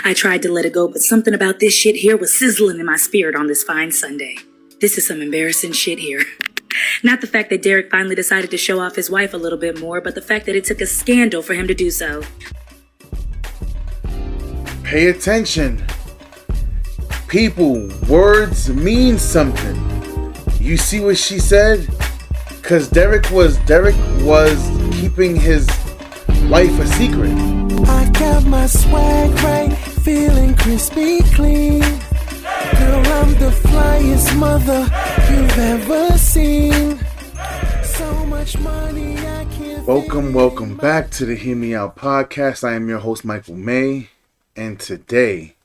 I tried to let it go, but something about this shit here was sizzling in my spirit on this fine Sunday. This is some embarrassing shit here. Not the fact that Derek finally decided to show off his wife a little bit more, but the fact that it took a scandal for him to do so. Pay attention. People, words mean something. You see what she said? Cause Derek was keeping his wife a secret. I got my swag right, feeling crispy clean. Girl, I'm the flyest mother you've ever seen. So much money I can't. Welcome back to the Hear Me Out podcast. I am your host, Michael May, and today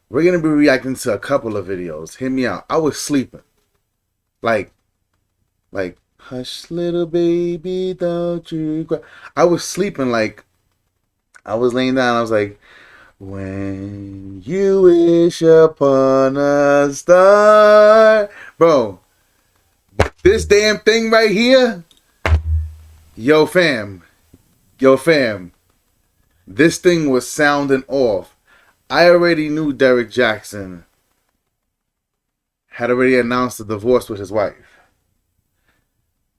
we're gonna be reacting to a couple of videos. Hear me out. I was sleeping, like, hush, little baby, don't you cry. I was sleeping, like, I was laying down. I was like, when you wish upon a star, bro. This damn thing right here, yo fam, this thing was sounding off. I already knew Derrick Jaxn had already announced the divorce with his wife.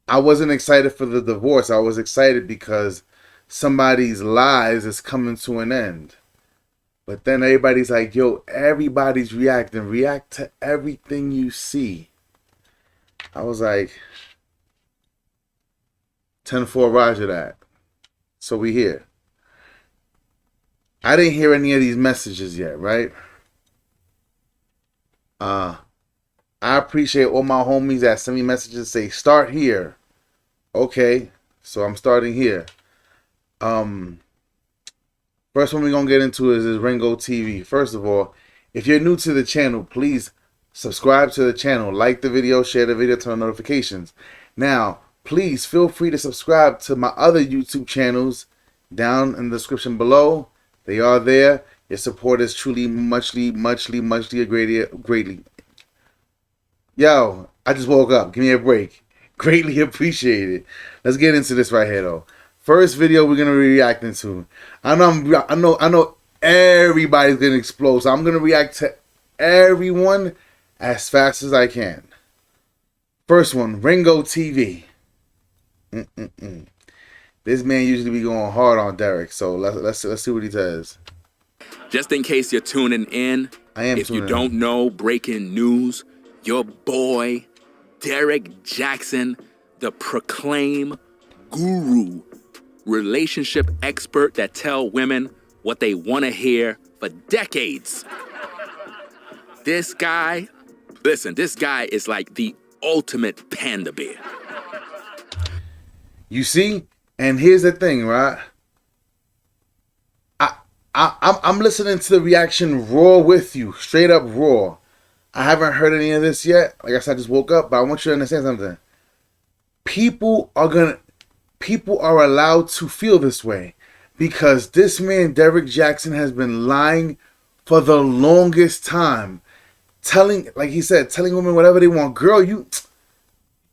I wasn't excited for the divorce. I was excited because somebody's lives is coming to an end. But then everybody's like, yo, everybody's reacting. React to everything you see. I was like, 10-4 roger that. So we here. I didn't hear any of these messages yet, right? I appreciate all my homies that send me messages say, start here. Okay, so I'm starting here. First one we're going to get into is Ringo TV. First of all, if you're new to the channel, please subscribe to the channel, like the video, share the video, turn on notifications. Now, please feel free to subscribe to my other YouTube channels down in the description below. They are there. Your support is truly muchly greatly. Yo, I just woke up. Give me a break. Greatly appreciated. Let's get into this right here, though. First video we're gonna be reacting to. I know everybody's gonna explode, so I'm gonna react to everyone as fast as I can. First one, Ringo TV. This man usually be going hard on Derek, so let's see what he says. Just in case you're tuning in, if you don't know, breaking news, your boy Derrick Jaxn, the proclaimed guru, relationship expert that tell women what they want to hear for decades. This guy, listen, this guy is like the ultimate panda bear. You see? And here's the thing, right? I'm listening to the reaction raw with you, straight up raw. I haven't heard any of this yet. Like I said, I just woke up, but I want you to understand something. People are allowed to feel this way because this man, Derrick Jaxn, has been lying for the longest time. Telling, like he said, telling women whatever they want. Girl, you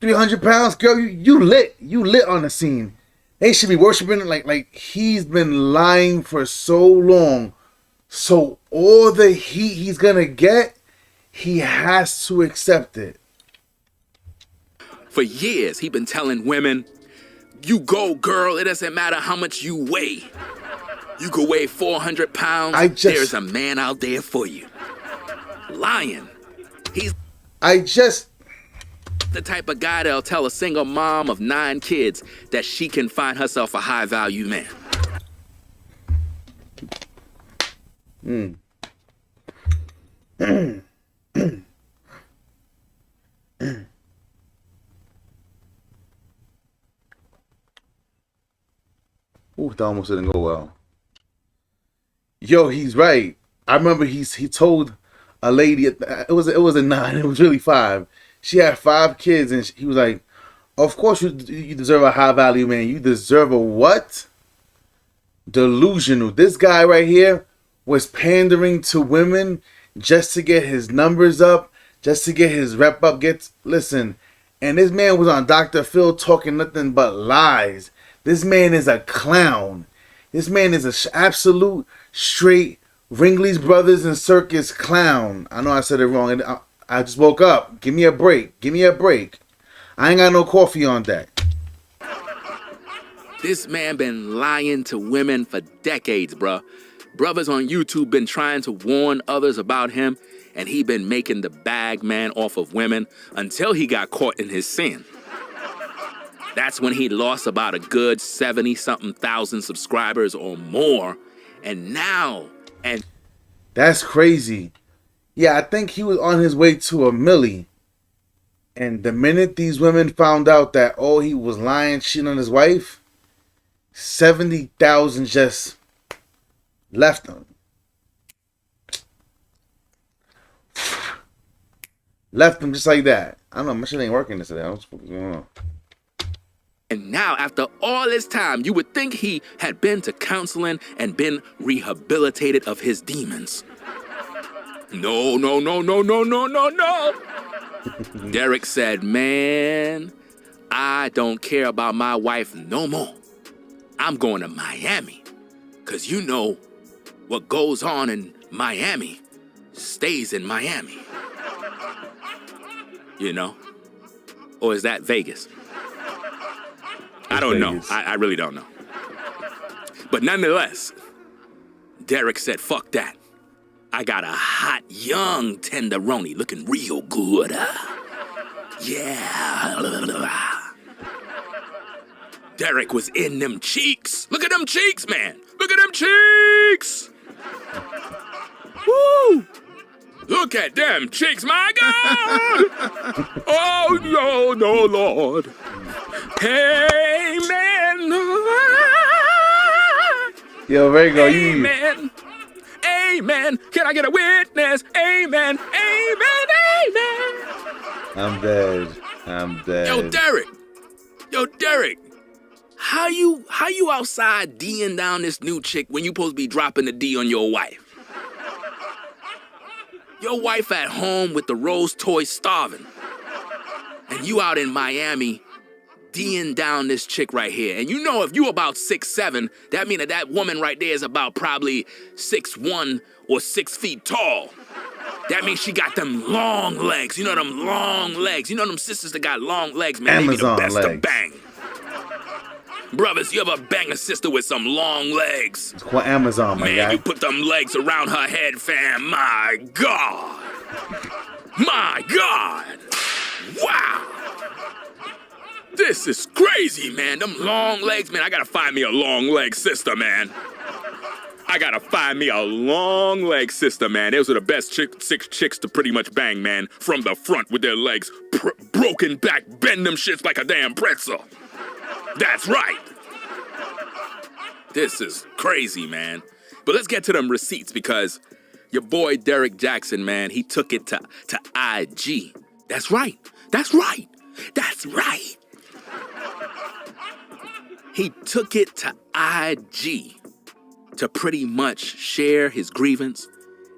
300 pounds, girl, you lit on the scene. They should be worshiping like he's been lying for so long. So all the heat he's gonna get, he has to accept it. For years, he been telling women, you go, girl, it doesn't matter how much you weigh. You could weigh 400 pounds, there's a man out there for you. Lying. He's the type of guy that'll tell a single mom of 9 kids that she can find herself a high-value man. Ooh, that almost didn't go well. Yo, he's right. I remember he told a lady, it was a 9, it was really 5. She had 5 kids, and he was like, of course you deserve a high-value man. You deserve a what? Delusional. This guy right here was pandering to women just to get his numbers up, just to get his rep up. Listen, and this man was on Dr. Phil talking nothing but lies. This man is a clown. This man is an absolute straight Ringley's Brothers and Circus Clown. I know I said it wrong. And I just woke up. Give me a break. Give me a break. I ain't got no coffee on deck. This man been lying to women for decades, bruh. Brothers on YouTube been trying to warn others about him, and he been making the bag man off of women until he got caught in his sin. That's when he lost about a good 70-something thousand subscribers or more, and now, That's crazy. Yeah, I think he was on his way to a milli. And the minute these women found out that, oh, he was lying, cheating on his wife, 70,000 just left him. Left him just like that. I don't know, my shit ain't working today. I don't know what's going on. And now, after all this time, you would think he had been to counseling and been rehabilitated of his demons. No. Derrick said, man, I don't care about my wife no more. I'm going to Miami. Because you know what goes on in Miami stays in Miami. You know? Or is that Vegas? I don't know. I really don't know. But nonetheless, Derrick said, fuck that. I got a hot, young tenderoni looking real good. Yeah. Derrick was in them cheeks. Look at them cheeks, man. Look at them cheeks. Woo. Look at them cheeks, my God. Oh, no, Lord. Amen. Yo, Ringo, Amen. Amen. Can I get a witness? Amen. Amen. Amen. I'm dead. Yo, Derrick. How you outside D'ing down this new chick when you supposed to be dropping the D on your wife? Your wife at home with the rose toy starving. And you out in Miami D'ing down this chick right here. And you know if you about 6'7", that mean that woman right there is about probably 6'1" or 6 feet tall. That means she got them long legs. You know them long legs. You know them sisters that got long legs, man. Amazon they be the best legs. to bang. Brothers, you ever bang a sister with some long legs? It's called Amazon, my man, guy. you put them legs around her head, fam. My God. My God. Wow. This is crazy, man. Them long legs, man. I gotta find me a long leg sister, man. I gotta find me a long leg sister, man. Those are the best six chicks to pretty much bang, man. From the front with their legs broken back, bend them shits like a damn pretzel. That's right. This is crazy, man. But let's get to them receipts because your boy Derrick Jaxn, man, he took it to IG. That's right. That's right. That's right. He took it to IG to pretty much share his grievance.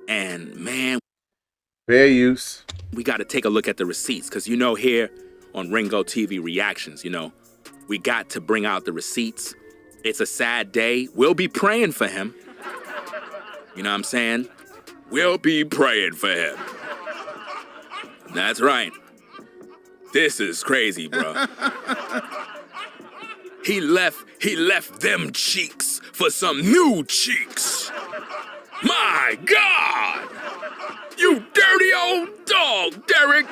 And, man, fair use. We got to take a look at the receipts because, you know, here on Ringo TV Reactions, you know, we got to bring out the receipts. It's a sad day. We'll be praying for him. You know what I'm saying? We'll be praying for him. That's right. This is crazy, bro. He left them cheeks for some new cheeks. My God! You dirty old dog, Derrick!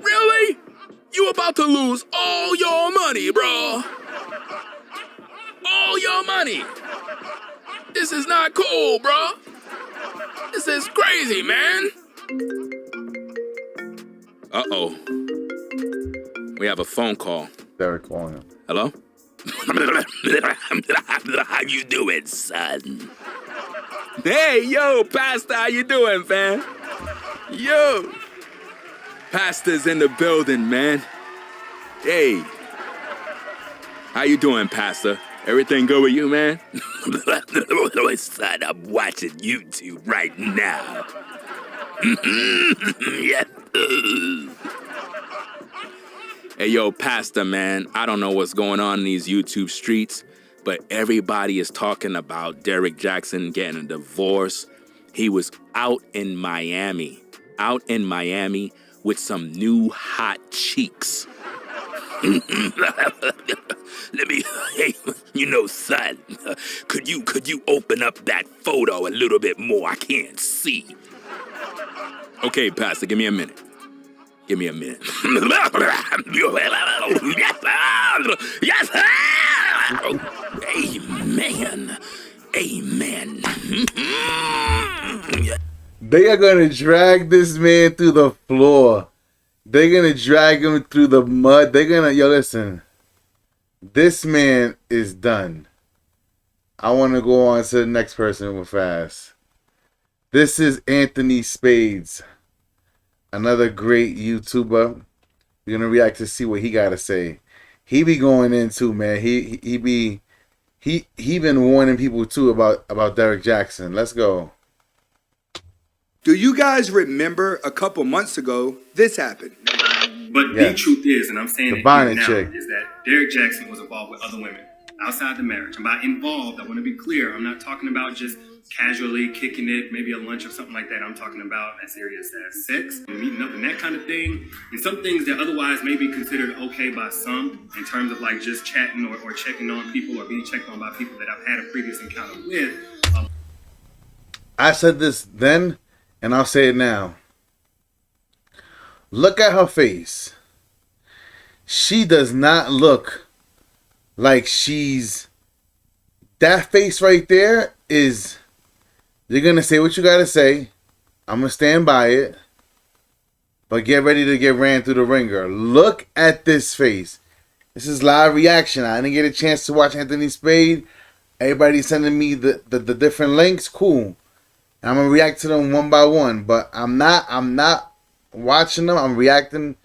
Really? You about to lose all your money, bro. All your money. This is not cool, bro. This is crazy, man. Uh-oh. We have a phone call. Derrick calling him. Hello? How you doing, son? Hey, yo, Pastor, how you doing, fam? Yo. Pastor's in the building, man. Hey. How you doing, Pastor? Everything good with you, man? Son, I'm watching YouTube right now. Yeah. Hey, yo, Pastor, man, I don't know what's going on in these YouTube streets, but everybody is talking about Derrick Jaxn getting a divorce. He was out in Miami with some new hot cheeks. Let me, hey, son, could you open up that photo a little bit more? I can't see. Okay, Pastor, give me a minute. Yes. Amen. They are gonna drag this man through the floor. They're gonna drag him through the mud. Listen. This man is done. I want to go on to the next person real fast. This is Anthony Spades, another great YouTuber. We're gonna react to see what he gotta say. He be going in too, man. He been warning people too about Derrick Jaxn. Let's go. Do you guys remember a couple months ago this happened? But the truth is, and I'm saying the it now, chick. is that Derrick Jaxn was involved with other women outside the marriage. And by involved, I want to be clear. I'm not talking about just casually kicking it, maybe a lunch or something like that. I'm talking about as serious as sex, and meeting up and that kind of thing. And some things that otherwise may be considered okay by some in terms of like just chatting or checking on people or being checked on by people that I've had a previous encounter with. I said this then, and I'll say it now. Look at her face. She does not look like she's... That face right there is... You're going to say what you got to say. I'm going to stand by it. But get ready to get ran through the ringer. Look at this face. This is live reaction. I didn't get a chance to watch Anthony Spade. Everybody's sending me the different links. Cool. I'm going to react to them one by one. But I'm not watching them. I'm reacting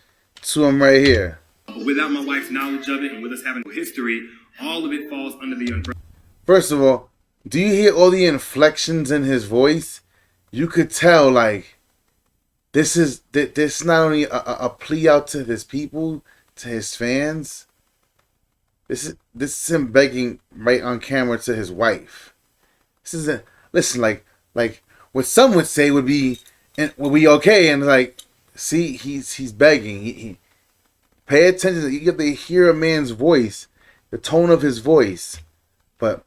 to them right here. Without my wife's knowledge of it and with us having history, all of it falls under the umbrella. First of all, do you hear all the inflections in his voice? You could tell, like, this is not only a plea out to his people, to his fans. This is him begging right on camera to his wife. This isn't. Listen, like what some would say would be okay, and like, see, he's begging. He pay attention. You get to hear a man's voice, the tone of his voice, but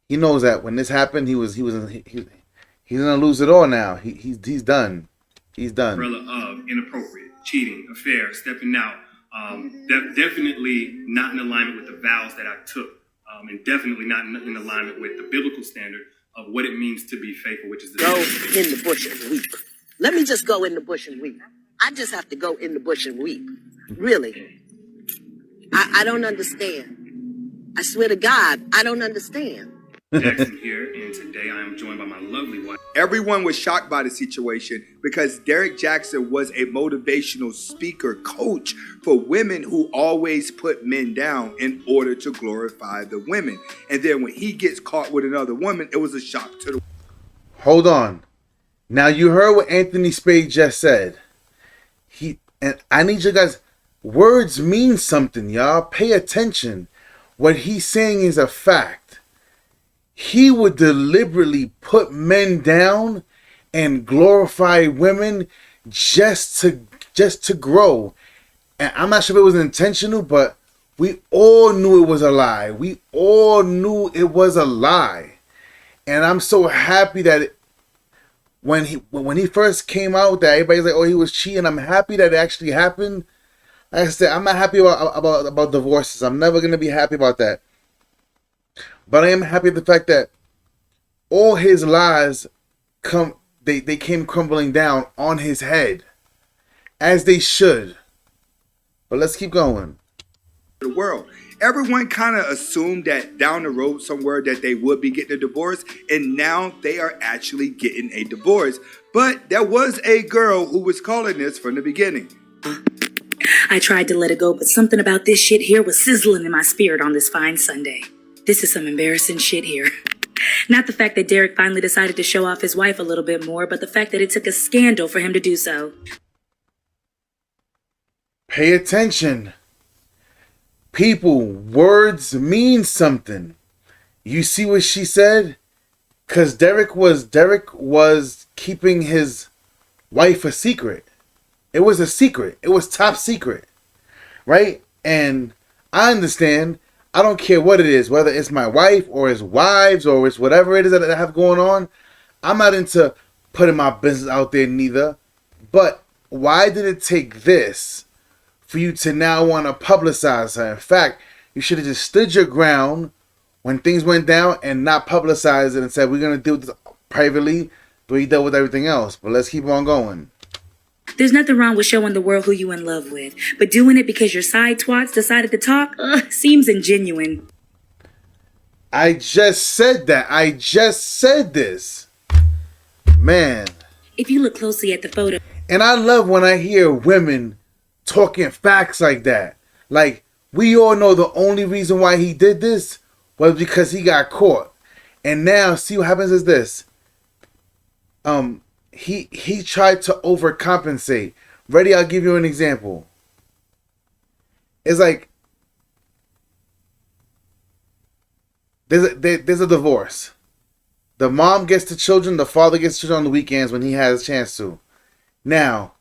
he knows that when this happened, he's gonna lose it all now. He's done. He's done. Umbrella of inappropriate, cheating, affair, stepping out. Definitely not in alignment with the vows that I took, and definitely not in alignment with the biblical standard of what it means to be faithful, which is go in the bush and weep. Let me just go in the bush and weep. I just have to go in the bush and weep. Really. I don't understand. I swear to God, I don't understand. Jaxn here, and today I am joined by my lovely wife. Everyone was shocked by the situation because Derrick Jaxn was a motivational speaker coach for women who always put men down in order to glorify the women. And then when he gets caught with another woman, it was a shock to the... Hold on. Now you heard what Anthony Spade just said. And I need you guys... Words mean something, y'all. Pay attention. What he's saying is a fact. He would deliberately put men down and glorify women just to grow. And I'm not sure if it was intentional, but we all knew it was a lie. We all knew it was a lie. And I'm so happy that when he first came out, that everybody's like, oh, he was cheating. I'm happy that it actually happened. Like I said, I'm not happy about divorces. I'm never going to be happy about that. But I am happy at the fact that all his lies they came crumbling down on his head. As they should. But let's keep going. The world. Everyone kind of assumed that down the road somewhere that they would be getting a divorce, and now they are actually getting a divorce. But there was a girl who was calling this from the beginning. I tried to let it go, but something about this shit here was sizzling in my spirit on this fine Sunday. This is some embarrassing shit here. Not the fact that Derrick finally decided to show off his wife a little bit more, but the fact that it took a scandal for him to do so. Pay attention. People, words mean something. You see what she said? Because Derek was keeping his wife a secret. It was a secret. It was top secret. Right? And I understand. I don't care what it is, whether it's my wife or his wives or it's whatever it is that I have going on. I'm not into putting my business out there neither. But why did it take this for you to now want to publicize her? In fact, you should have just stood your ground when things went down and not publicize it and said, we're going to deal with this privately the way you dealt with everything else. But let's keep on going. There's nothing wrong with showing the world who you in love with, but doing it because your side twats decided to talk seems ingenuine. I just said that. I just said this. Man. If you look closely at the photo. And I love when I hear women talking facts like that. Like, we all know the only reason why he did this was because he got caught. And now, see what happens is this. He tried to overcompensate. Ready? I'll give you an example. It's like there's a divorce. The mom gets the children, the father gets the children on the weekends when he has a chance to. Now,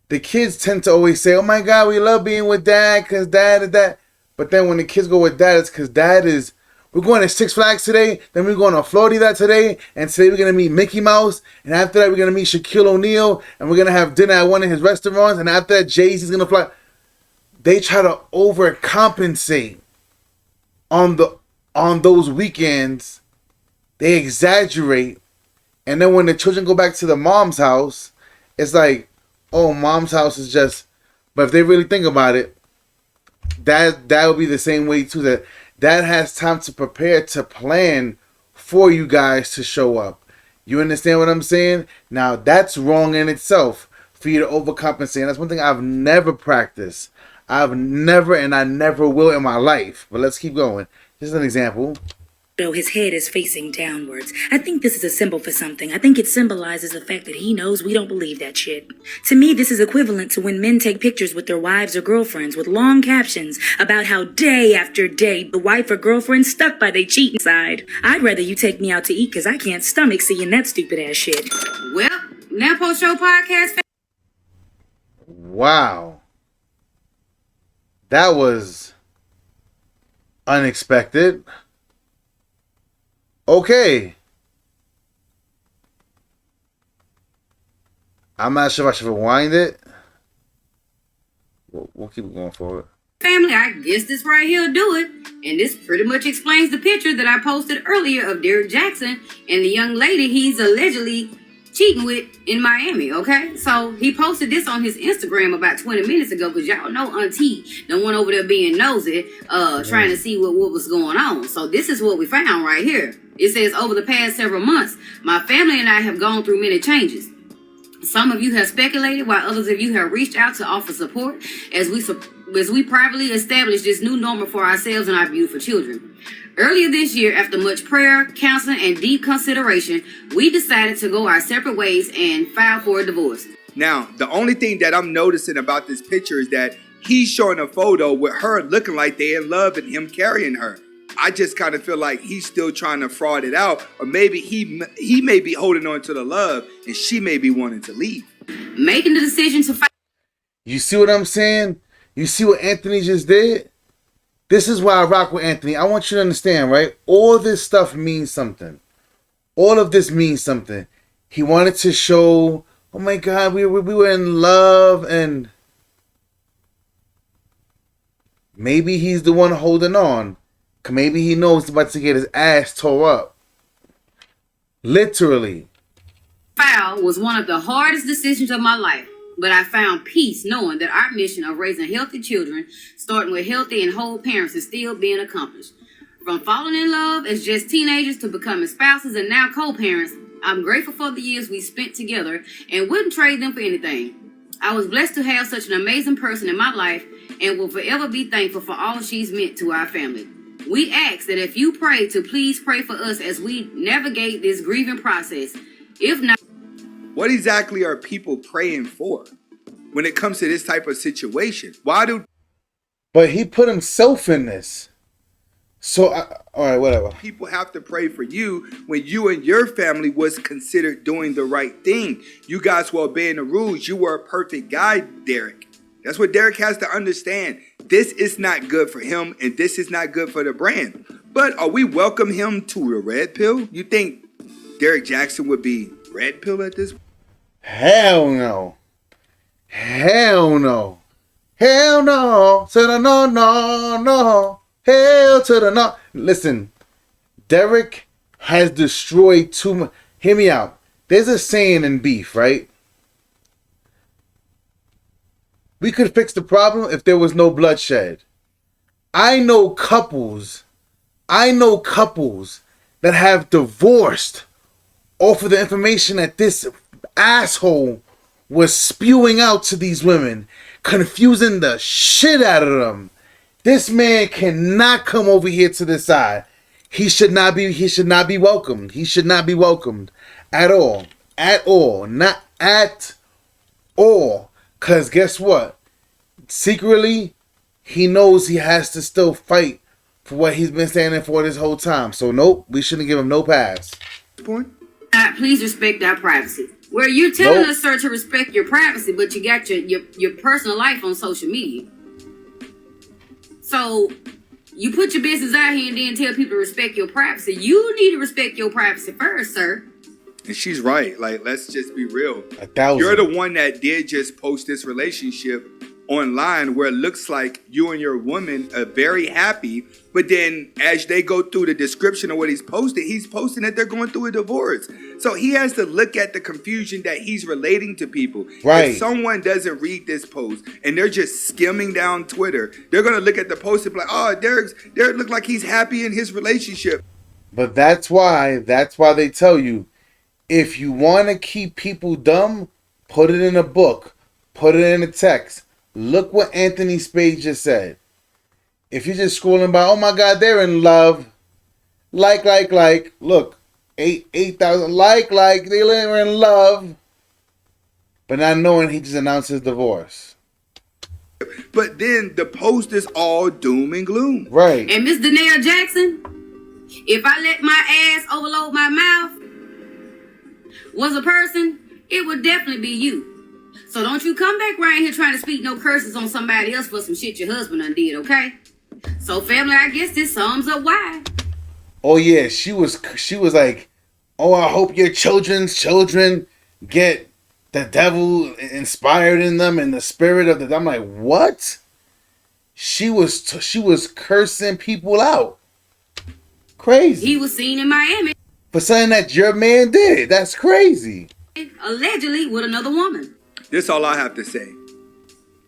the kids tend to always say, oh my God, we love being with dad because dad is that. But then when the kids go with dad, it's because dad is, we're going to Six Flags today, then we're going to Florida today, and today we're going to meet Mickey Mouse, and after that we're going to meet Shaquille O'Neal, and we're going to have dinner at one of his restaurants, and after that Jay-Z's going to fly. They try to overcompensate on those weekends. They exaggerate, and then when the children go back to the mom's house, it's like, oh, mom's house is just, but if they really think about it, that would be the same way too, that dad has time to prepare, to plan for you guys to show up. You understand what I'm saying? Now, that's wrong in itself for you to overcompensate. And that's one thing I've never practiced. I've never, and I never will in my life. But let's keep going. Just an example. His head is facing downwards. I think this is a symbol for something. I think it symbolizes the fact that he knows we don't believe that shit. To me, this is equivalent to when men take pictures with their wives or girlfriends with long captions about how day after day the wife or girlfriend stuck by their cheating side. I'd rather you take me out to eat because I can't stomach seeing that stupid ass shit. Well, now Post Show Podcast. Wow. That was unexpected. Okay. I'm not sure if I should rewind it. We'll keep going forward. Family, I guess this right here do it. And this pretty much explains the picture that I posted earlier of Derrick Jaxn and the young lady he's allegedly cheating with in Miami, okay? So he posted this on his Instagram about 20 minutes ago because y'all know Auntie done went over there being nosy, trying to see what was going on. So this is what we found right here. It says, over the past several months, my family and I have gone through many changes. Some of you have speculated, while others of you have reached out to offer support as we privately establish this new normal for ourselves and our beautiful children. Earlier this year, after much prayer, counseling, and deep consideration, we decided to go our separate ways and file for a divorce. Now, the only thing that I'm noticing about this picture is that he's showing a photo with her looking like they in love and him carrying her. I just kind of feel like he's still trying to fraud it out, or maybe he may be holding on to the love and she may be wanting to leave. Making the decision to fight. You see what I'm saying? You see what Anthony just did? This is why I rock with Anthony. I want you to understand, right? All this stuff means something. All of this means something. He wanted to show, oh my God, we were in love, and maybe he's the one holding on. Maybe he knows he's about to get his ass tore up. Literally. File was one of the hardest decisions of my life, but I found peace knowing that our mission of raising healthy children, starting with healthy and whole parents, is still being accomplished. From falling in love as just teenagers to becoming spouses and now co-parents, I'm grateful for the years we spent together and wouldn't trade them for anything. I was blessed to have such an amazing person in my life and will forever be thankful for all she's meant to our family. We ask that if you pray to please pray for us as we navigate this grieving process. If not, what exactly are people praying for when it comes to this type of situation? Why do? But he put himself in this. So, all right, whatever. People have to pray for you when you and your family was considered doing the right thing. You guys were obeying the rules. You were a perfect guy, Derek. That's what Derek has to understand. This is not good for him, and this is not good for the brand. But are we welcome him to a red pill? You think Derek Jaxn would be red pill at this point? Hell no. Hell no. Hell no. To the no, no, no. Hell to the no. Listen, Derek has destroyed too much. Hear me out. There's a saying in beef, right? We could fix the problem if there was no bloodshed. I know couples that have divorced off of the information that this asshole was spewing out to these women, confusing the shit out of them. This man cannot come over here to this side. He should not be welcomed. He should not be welcomed at all. At all. Not at all. Cause guess what? Secretly, he knows he has to still fight for what he's been standing for this whole time. So nope, we shouldn't give him no pass. Please respect our privacy. Where you're telling us, sir, to respect your privacy, but you got your personal life on social media. So you put your business out here and then tell people to respect your privacy. You need to respect your privacy first, sir. And she's right. Like, let's just be real. 1,000. You're the one that did just post this relationship online where it looks like you and your woman are very happy, but then as they go through the description of what he's posting that they're going through a divorce. So he has to look at the confusion that he's relating to people. Right. If someone doesn't read this post and they're just skimming down Twitter, they're going to look at the post and be like, oh, Derek look like he's happy in his relationship. But that's why they tell you, if you want to keep people dumb, put it in a book, put it in a text. Look what Anthony Spade just said. If you're just scrolling by, oh my God, they're in love. Like. Look, 8,000 like, they're in love. But not knowing he just announced his divorce. But then the post is all doom and gloom. Right. And Miss Danae Jackson, if I let my ass overload my mouth was a person, it would definitely be you. So don't you come back right here trying to speak no curses on somebody else for some shit your husband undid, okay? So family, I guess this sums up why. Oh yeah, she was like, oh, I hope your children's children get the devil inspired in them and the spirit of the. I'm like, what? She was cursing people out. Crazy. He was seen in Miami for something that your man did. That's crazy. Allegedly with another woman. This is all I have to say.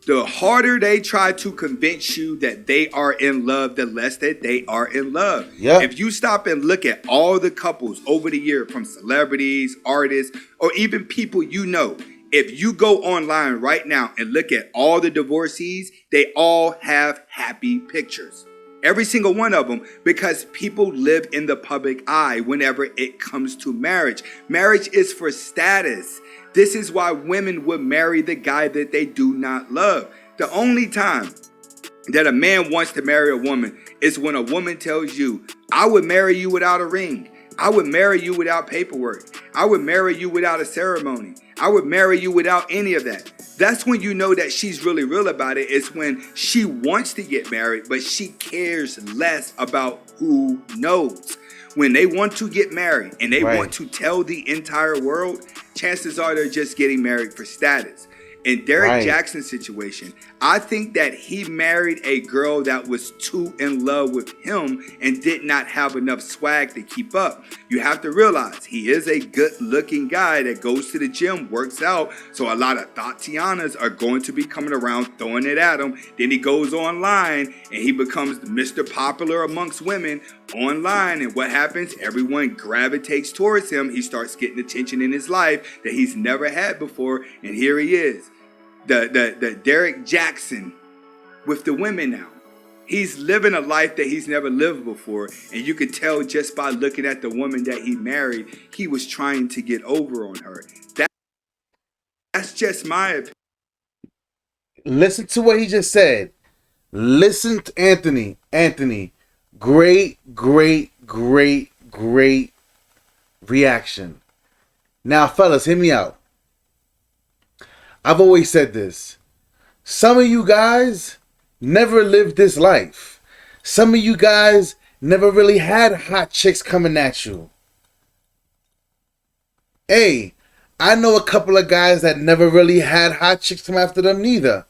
The harder they try to convince you that they are in love, the less that they are in love. Yep. If you stop and look at all the couples over the year, from celebrities, artists, or even people you know, if you go online right now and look at all the divorcees, they all have happy pictures. Every single one of them, because people live in the public eye whenever it comes to marriage. Marriage is for status. This is why women would marry the guy that they do not love. The only time that a man wants to marry a woman is when a woman tells you, I would marry you without a ring. I would marry you without paperwork. I would marry you without a ceremony. I would marry you without any of that. That's when you know that she's really real about it. It's when she wants to get married, but she cares less about who knows. When they want to get married and they want to tell the entire world, chances are they're just getting married for status. In Derek Jaxn's situation, I think that he married a girl that was too in love with him and did not have enough swag to keep up. You have to realize he is a good-looking guy that goes to the gym, works out, so a lot of Tatianas are going to be coming around throwing it at him. Then he goes online and he becomes Mr. Popular amongst women online, and what happens? Everyone gravitates towards him. He starts getting attention in his life that he's never had before, and here he is. The Derek Jaxn with the women now. He's living a life that he's never lived before. And you could tell just by looking at the woman that he married, he was trying to get over on her. That's just my opinion. Listen to what he just said. Listen to Anthony. Anthony, Great reaction. Now, fellas, hear me out. I've always said this. Some of you guys never lived this life. Some of you guys never really had hot chicks coming at you. Hey, I know a couple of guys that never really had hot chicks come after them neither.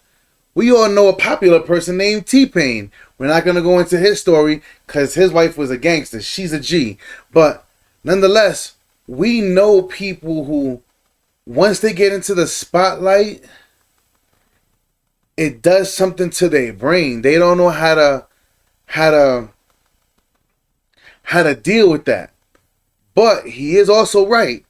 We all know a popular person named T-Pain. We're not going to go into his story because his wife was a gangster. She's a G. But nonetheless, we know people who, once they get into the spotlight, it does something to their brain. They don't know how to deal with that. But he is also right.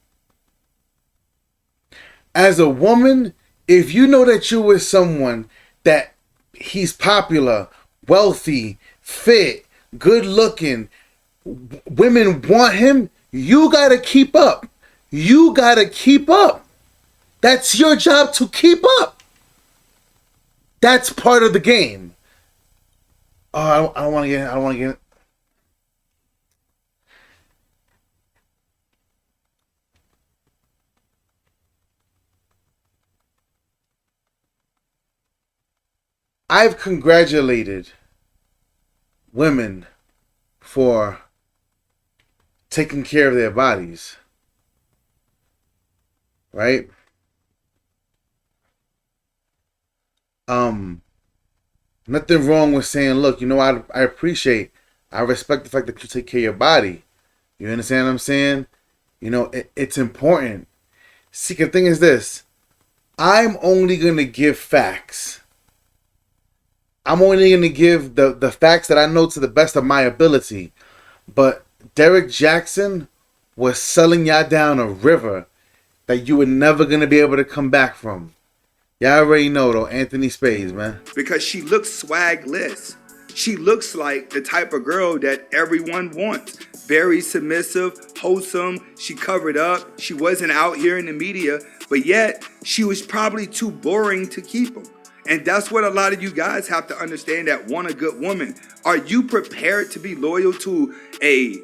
As a woman, if you know that you're with someone that he's popular, wealthy, fit, good looking, women want him, you gotta keep up. You gotta keep up. That's your job, to keep up. That's part of the game. Oh, I don't want to get it. I've congratulated women for taking care of their bodies. Right? Nothing wrong with saying, look, you know, I respect the fact that you take care of your body. You understand what I'm saying? You know, it's important. See, the thing is this. I'm only going to give facts. I'm only going to give the facts that I know to the best of my ability. But Derrick Jaxn was selling y'all down a river that you were never going to be able to come back from. Y'all already know, though, Anthony Spades, man. Because she looks swagless. She looks like the type of girl that everyone wants. Very submissive, wholesome. She covered up. She wasn't out here in the media. But yet, she was probably too boring to keep him. And that's what a lot of you guys have to understand that want a good woman. Are you prepared to be loyal to a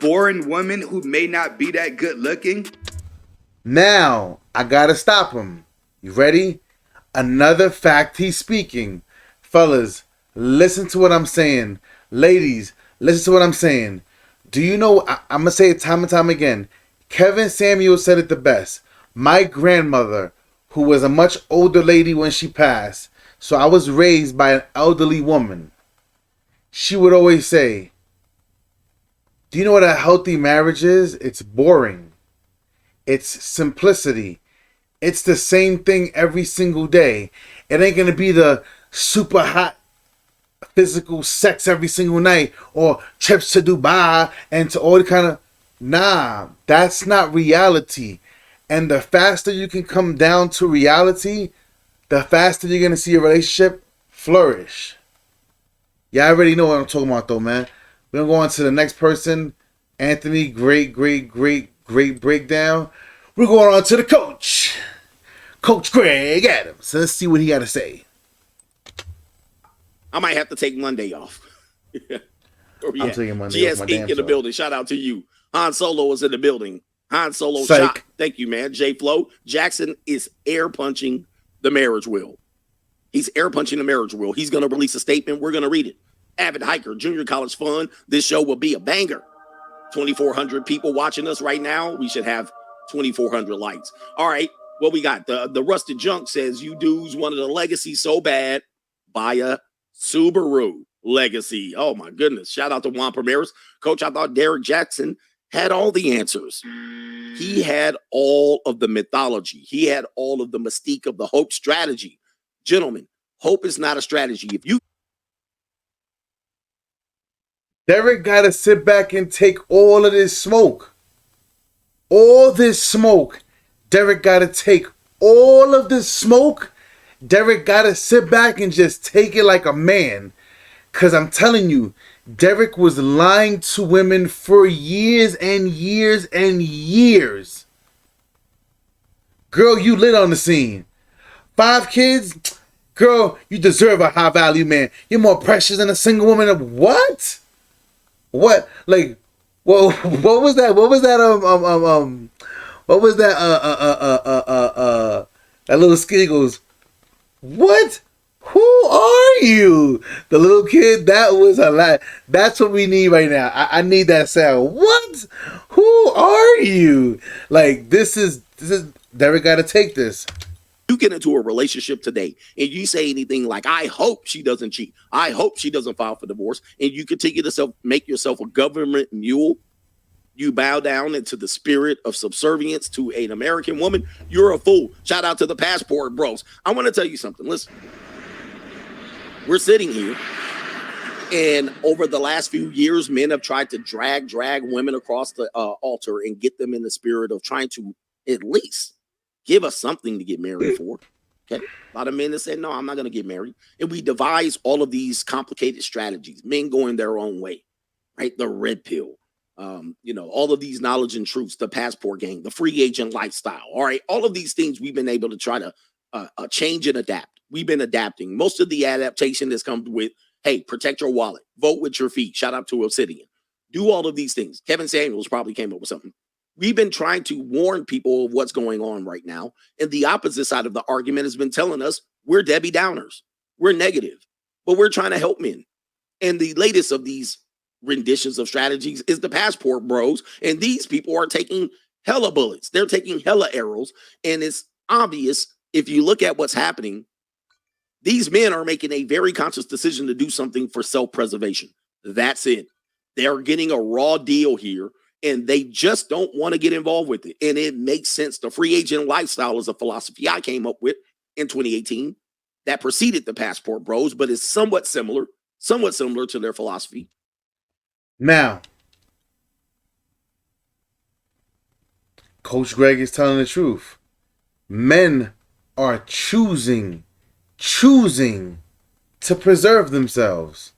boring woman who may not be that good looking? Now, I gotta stop him. You ready? Another fact he's speaking. Fellas, listen to what I'm saying. Ladies, listen to what I'm saying. Do you know, I'm gonna say it time and time again. Kevin Samuel said it the best. My grandmother, who was a much older lady when she passed, so I was raised by an elderly woman. She would always say, do you know what a healthy marriage is? It's boring. It's simplicity. It's the same thing every single day. It ain't going to be the super hot physical sex every single night or trips to Dubai and to all the kind of... Nah, that's not reality. And the faster you can come down to reality, the faster you're going to see your relationship flourish. Yeah, I already know what I'm talking about, though, man. We're going to go on to the next person. Anthony, great breakdown. We're going on to the coach. Coach Greg Adams. So let's see what he got to say. I might have to take Monday off. I'm taking Monday off. GS Inc. in the building. Shout out to you. Han Solo is in the building. Han Solo Psych. shot. Thank you, man. J Flow. Jackson is air punching the marriage wheel. He's air punching the marriage wheel. He's going to release a statement. We're going to read it. Avid hiker, junior college fun. This show will be a banger. 2,400 people watching us right now. We should have 2,400 likes. All right. What we got? The Rusted Junk says, you dudes wanted a legacy so bad. Buy a Subaru legacy. Oh, my goodness. Shout out to Juan Primeros. Coach, I thought Derrick Jaxn had all the answers. He had all of the mythology. He had all of the mystique of the hope strategy. Gentlemen, hope is not a strategy. If you... Derrick got to sit back and take all of this smoke. All this smoke. Derrick got to take all of this smoke. Derrick got to sit back and just take it like a man. Because I'm telling you, Derrick was lying to women for years and years and years. Girl, you lit on the scene. 5 kids? Girl, you deserve a high value man. You're more precious than a single woman. What? What? Like, well, what was that? What was that? What was that? That little skit goes, what? Who are you? The little kid, that was a lot. That's what we need right now. I need that sound. What? Who are you? Like, this is Derek got to take this. You get into a relationship today and you say anything like, I hope she doesn't cheat. I hope she doesn't file for divorce. And you continue to make yourself a government mule. You bow down into the spirit of subservience to an American woman. You're a fool. Shout out to the passport bros. I want to tell you something. Listen, we're sitting here, and over the last few years, men have tried to drag women across the altar and get them in the spirit of trying to at least give us something to get married for. Okay. A lot of men that said, no, I'm not going to get married. And we devise all of these complicated strategies, men going their own way, right? The red pill, all of these knowledge and truths, the passport game, the free agent lifestyle. All right. All of these things we've been able to try to change and adapt. We've been adapting. Most of the adaptation has come with, hey, protect your wallet, vote with your feet. Shout out to Obsidian. Do all of these things. Kevin Samuels probably came up with something. We've been trying to warn people of what's going on right now. And the opposite side of the argument has been telling us we're Debbie Downers. We're negative, but we're trying to help men. And the latest of these renditions of strategies is the passport bros. And these people are taking hella bullets. They're taking hella arrows. And it's obvious if you look at what's happening, these men are making a very conscious decision to do something for self-preservation. That's it. They're getting a raw deal here, and they just don't want to get involved with it. And it makes sense. The free agent lifestyle is a philosophy I came up with in 2018 that preceded the passport bros, but is somewhat similar to their philosophy. Now, Coach Greg is telling the truth. Men are choosing to preserve themselves.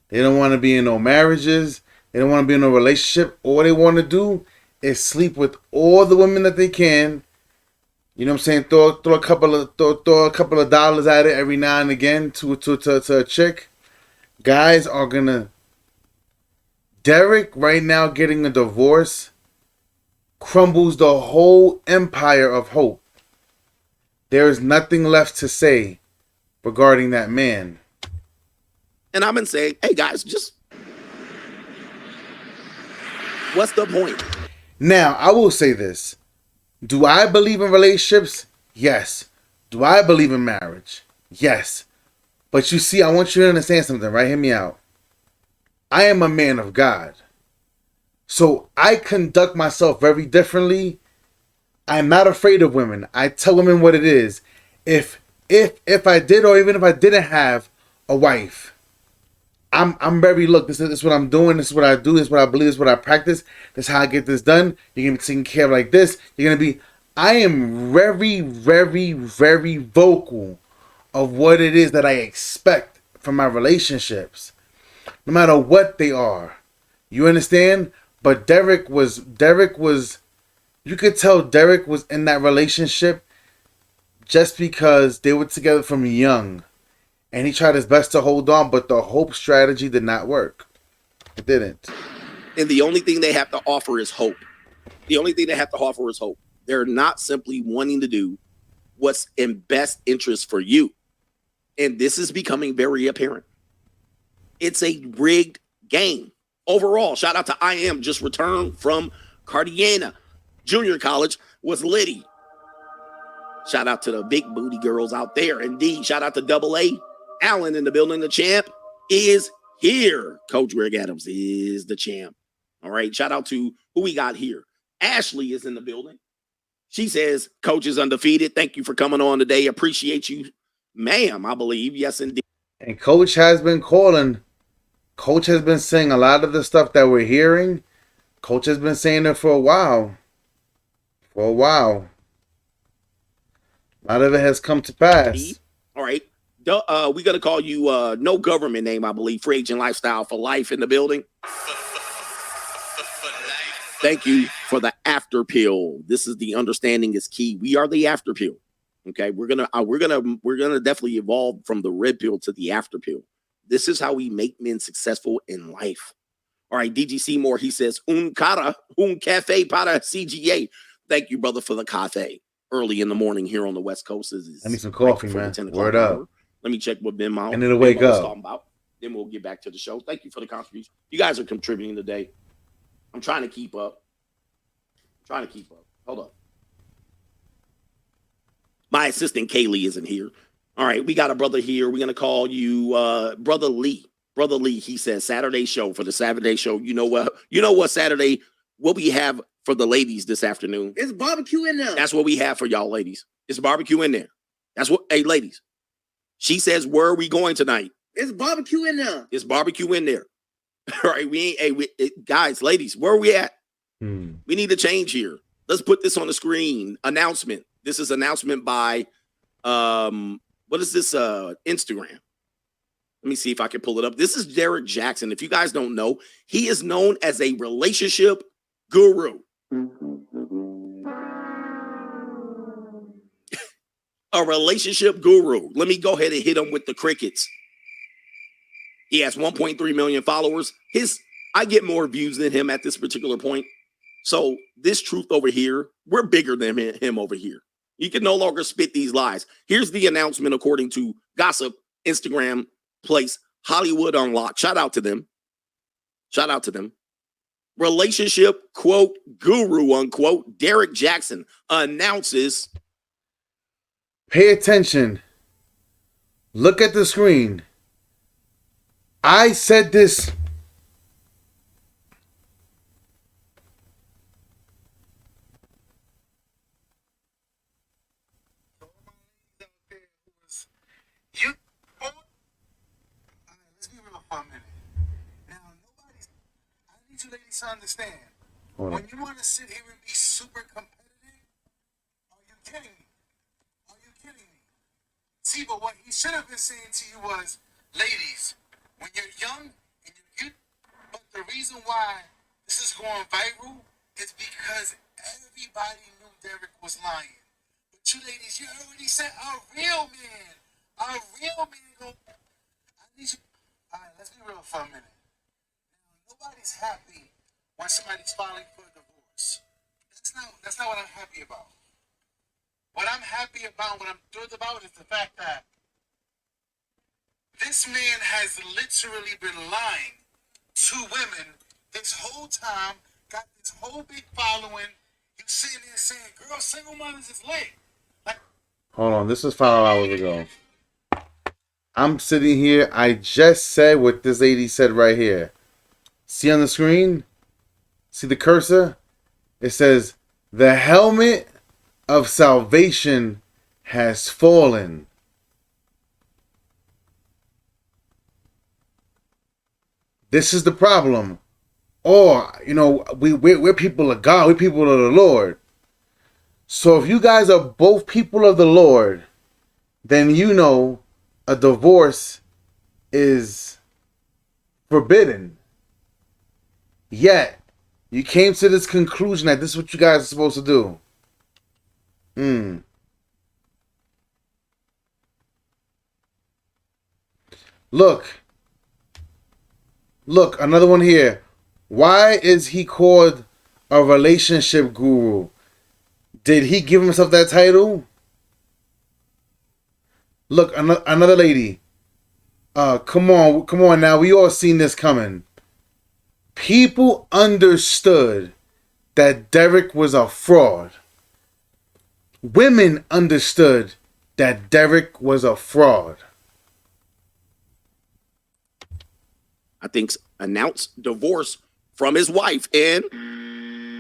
They don't want to be in no marriages. They don't want to be in a relationship. All they want to do is sleep with all the women that they can. You know what I'm saying? Throw a couple of dollars at it every now and again to a chick. Guys are gonna. Derek right now getting a divorce crumbles the whole empire of hope. There is nothing left to say regarding that man. And I've been saying, hey guys, just what's the point? Now, I will say this. Do I believe in relationships? Yes. Do I believe in marriage? Yes. But you see, I want you to understand something, right? Hear me out. I am a man of God. So I conduct myself very differently. I'm not afraid of women. I tell women what it is. If I did, or even if I didn't have a wife, I'm very, look, this is what I'm doing, this is what I do, this is what I believe, this is what I practice, this is how I get this done. You're gonna be taken care of like this. I am very, very, very vocal of what it is that I expect from my relationships. No matter what they are. You understand? But Derek was, you could tell Derek was in that relationship just because they were together from young. And he tried his best to hold on, but the hope strategy did not work. It didn't. And the only thing they have to offer is hope. They're not simply wanting to do what's in best interest for you. And this is becoming very apparent. It's a rigged game. Overall, shout out to I Am, just returned from Cartagena. Junior college was litty. Shout out to the big booty girls out there. Indeed, shout out to Double A. Allen in the building. The champ is here. Coach Greg Adams is the champ. All right. Shout out to who we got here. Ashley is in the building. She says, Coach is undefeated. Thank you for coming on today. Appreciate you, ma'am, I believe. Yes, indeed. And Coach has been calling. Coach has been saying a lot of the stuff that we're hearing. Coach has been saying it for a while. A lot of it has come to pass. All right. We're going to call you no government name, I believe. Free agent lifestyle for life in the building. Thank you for the after pill. This is the understanding is key. We are the after pill. Okay. We're going to definitely evolve from the red pill to the after pill. This is how we make men successful in life. All right, DG Seymour, he says, un cafe para CGA. Thank you, brother, for the cafe. Early in the morning here on the West Coast. I need some coffee, man. Word up. Hour. Let me check what Ben Mount and it'll wake up. Talking about. Then we'll get back to the show. Thank you for the contribution. You guys are contributing today. I'm trying to keep up. Hold up. My assistant Kaylee isn't here. All right, we got a brother here. We're going to call you Brother Lee. Brother Lee, he says, Saturday show for the Saturday show. You know what Saturday, what we have for the ladies this afternoon? It's barbecue in there. That's what we have for y'all ladies. It's barbecue in there. That's what, hey, ladies. She says, where are we going tonight? It's barbecue in there. It's barbecue in there. All right, guys, ladies, where are we at? We need a change here. Let's put this on the screen. Announcement. This is announcement by, what is this, Instagram? Let me see if I can pull it up. This is Derrick Jaxn. If you guys don't know, he is known as a relationship guru. A relationship guru. Let me go ahead and hit him with the crickets. He has 1.3 million followers. I get more views than him at this particular point. So this truth over here, we're bigger than him over here. You can no longer spit these lies. Here's the announcement according to Gossip, Instagram, place, Hollywood Unlocked. Shout out to them. Relationship, quote, guru, unquote, Derrick Jaxn announces. Pay attention. Look at the screen. I said this. To understand, when you want to sit here and be super competitive, are you kidding me? See, but what he should have been saying to you was, ladies, when you're young and you're but the reason why this is going viral is because everybody knew Derrick was lying. But you ladies, you already said a real man go. I need you. All right, let's be real for a minute. Now, nobody's happy when somebody's filing for a divorce. That's not what I'm happy about. What I'm happy about, what I'm thrilled about is the fact that this man has literally been lying to women this whole time, got this whole big following. You sitting there saying, girl, single mothers is lit. Hold on, this is 5 hours ago. I'm sitting here, I just said what this lady said right here. See on the screen? See the cursor? It says, the helmet of salvation has fallen. This is the problem. Or, we're people of God. We're people of the Lord. So if you guys are both people of the Lord, then a divorce is forbidden. Yet, you came to this conclusion that this is what you guys are supposed to do. Look, another one here. Why is he called a relationship guru? Did he give himself that title? Look, another lady. Come on now. We all seen this coming. People understood that Derrick was a fraud. Women understood that Derrick was a fraud. I think announced divorce from his wife. And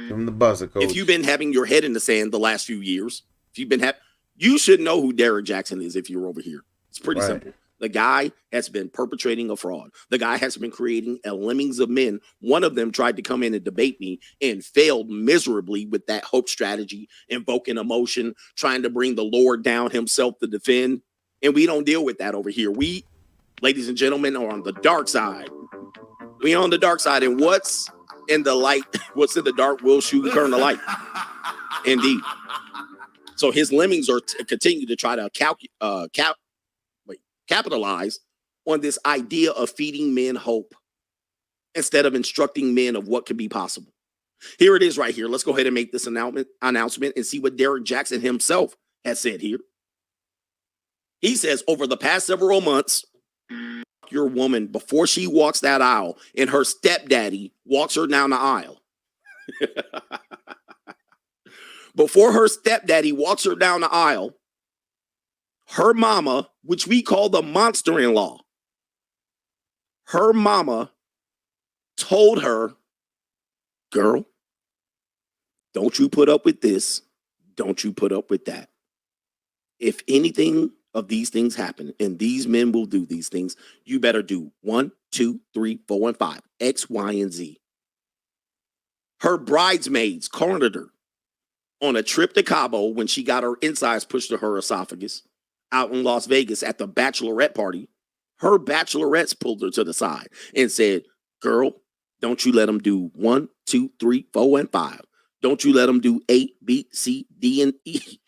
from the buzzer, coach. If you've been having your head in the sand the last few years, you should know who Derrick Jaxn is if you're over here. It's pretty simple. The guy has been perpetrating a fraud. The guy has been creating a lemmings of men. One of them tried to come in and debate me and failed miserably with that hope strategy, invoking emotion, trying to bring the Lord down himself to defend. And we don't deal with that over here. We, ladies and gentlemen, are on the dark side. We on the dark side. And what's in the light, what's in the dark will turn the light. Indeed. So his lemmings are continue to try to capitalize on this idea of feeding men hope. instead of instructing men of what can be possible. Here it is right here. Let's go ahead and make this announcement and see what Derrick Jaxn himself has said here. He says, over the past several months, your woman before she walks that aisle and her stepdaddy walks her down the aisle. Before her stepdaddy walks her down the aisle, her mama, which we call the monster-in-law, her mama told her, girl, don't you put up with this. Don't you put up with that. If anything of these things happen and these men will do these things, you better do 1, 2, 3, 4, and 5, X, Y, and Z. Her bridesmaids cornered her on a trip to Cabo when she got her insides pushed to her esophagus out in Las Vegas at the bachelorette party. Her bachelorettes pulled her to the side and said, girl, don't you let them do 1, 2, 3, 4, and 5. Don't you let them do A, B, C, D, and E.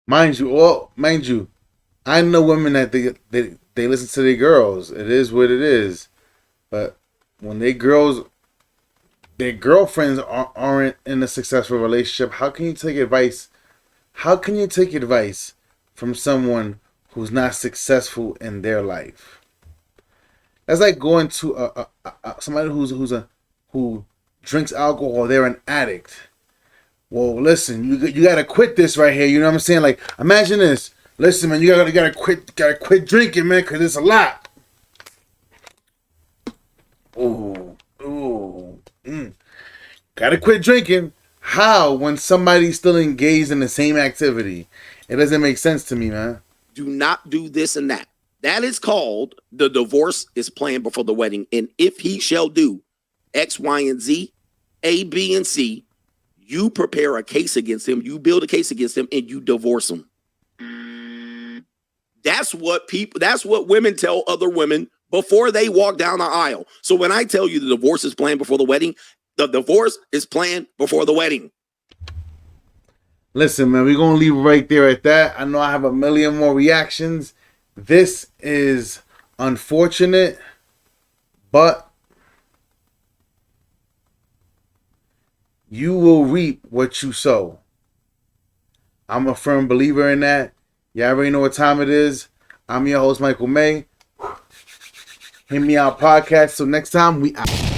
Mind you, I know women that they listen to their girls. It is what it is. But when their girlfriends aren't in a successful relationship, how can you take advice? How can you take advice from someone who's not successful in their life? That's like going to somebody who drinks alcohol. They're an addict. Well, listen, you gotta quit this right here. You know what I'm saying? Like, imagine this. Listen, man, you gotta quit drinking, man, because it's a lot. Gotta quit drinking. How when somebody's still engaged in the same activity? It doesn't make sense to me, man. Do not do this and that. That is called the divorce is planned before the wedding. And if he shall do X, Y, and Z, A, B, and C, you prepare a case against him, you build a case against him, and you divorce him. That's what women tell other women before they walk down the aisle. So when I tell you the divorce is planned before the wedding, the divorce is planned before the wedding. Listen, man, we're going to leave it right there at that. I know I have a million more reactions. This is unfortunate, but you will reap what you sow. I'm a firm believer in that. You already know what time it is. I'm your host, Michael May. Hit me out podcast. So next time, we out.